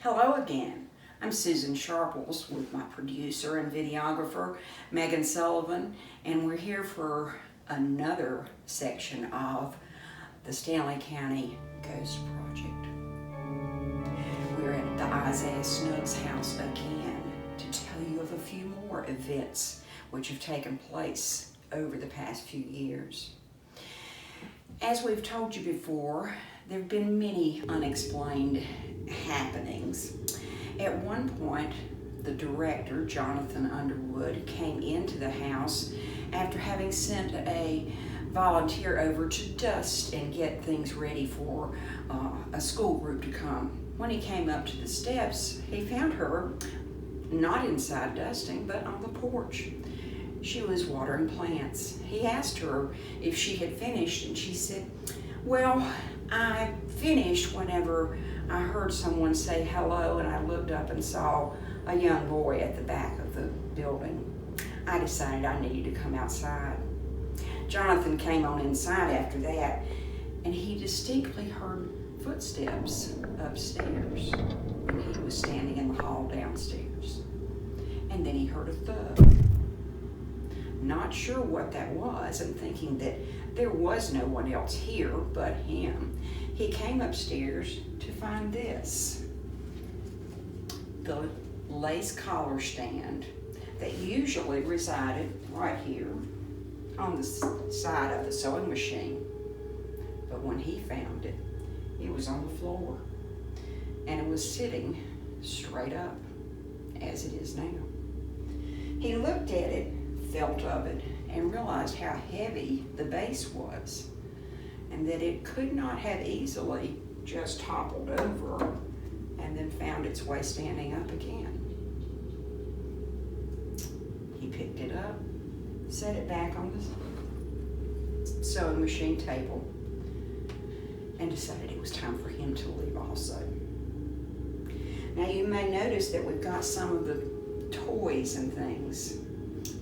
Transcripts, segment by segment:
Hello again. I'm Susan Sharples with my producer and videographer, James Sullivan, and we're here for another section of the Stanley County Ghost Project. We're at the Isaiah Snuggs House again to tell you of a few more events which have taken place over the past few years. As we've told you before, there have been many unexplained happenings. At one point, the director, Jonathan Underwood, came into the house after having sent a volunteer over to dust and get things ready for a school group to come. When he came up to the steps, he found her not inside dusting, but on the porch. She was watering plants. He asked her if she had finished, and she said, "Well, I finished whenever I heard someone say hello, and I looked up and saw a young boy at the back of the building. I decided I needed to come outside." Jonathan came on inside after that, and he distinctly heard footsteps upstairs, and he was standing in the hall downstairs. And then he heard a thud. Not sure what that was, and thinking that there was no one else here but him, he came upstairs to find this. The lace collar stand that usually resided right here on the side of the sewing machine. But when he found it, it was on the floor, and it was sitting straight up, as it is now. He looked at it, felt of it, and realized how heavy the base was, and that it could not have easily just toppled over and then found its way standing up again. He picked it up, set it back on the sewing machine table, and decided it was time for him to leave also. Now you may notice that we've got some of the toys and things,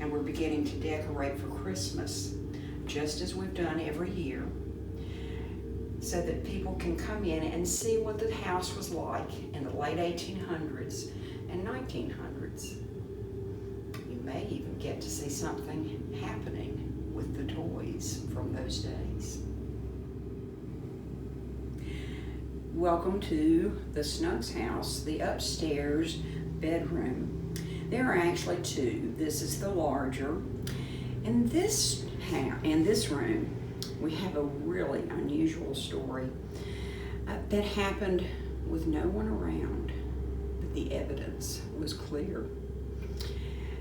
and we're beginning to decorate for Christmas, just as we've done every year, so that people can come in and see what the house was like in the late 1800s and 1900s. You may even get to see something happening with the toys from those days. Welcome to the Snuggs house, the upstairs bedroom. There are actually two. This is the larger. In this room, we have a really unusual story that happened with no one around, but the evidence was clear.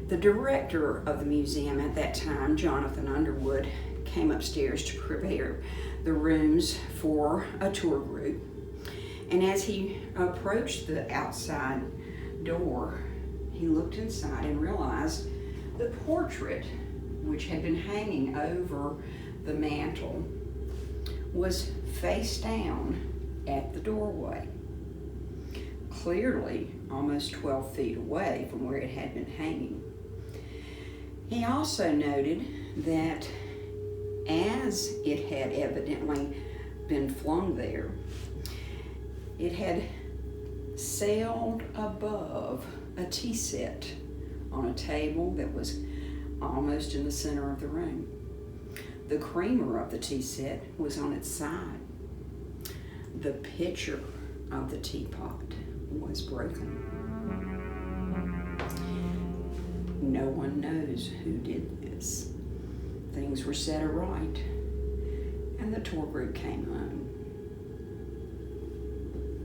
The director of the museum at that time, Jonathan Underwood, came upstairs to prepare the rooms for a tour group. And as he approached the outside door, he looked inside and realized the portrait, which had been hanging over the mantel, was face down at the doorway, clearly almost 12 feet away from where it had been hanging. He also noted that as it had evidently been flung there, it had sailed above a tea set on a table that was almost in the center of the room. The creamer of the tea set was on its side. The pitcher of the teapot was broken. No one knows who did this. Things were set aright, and the tour group came home.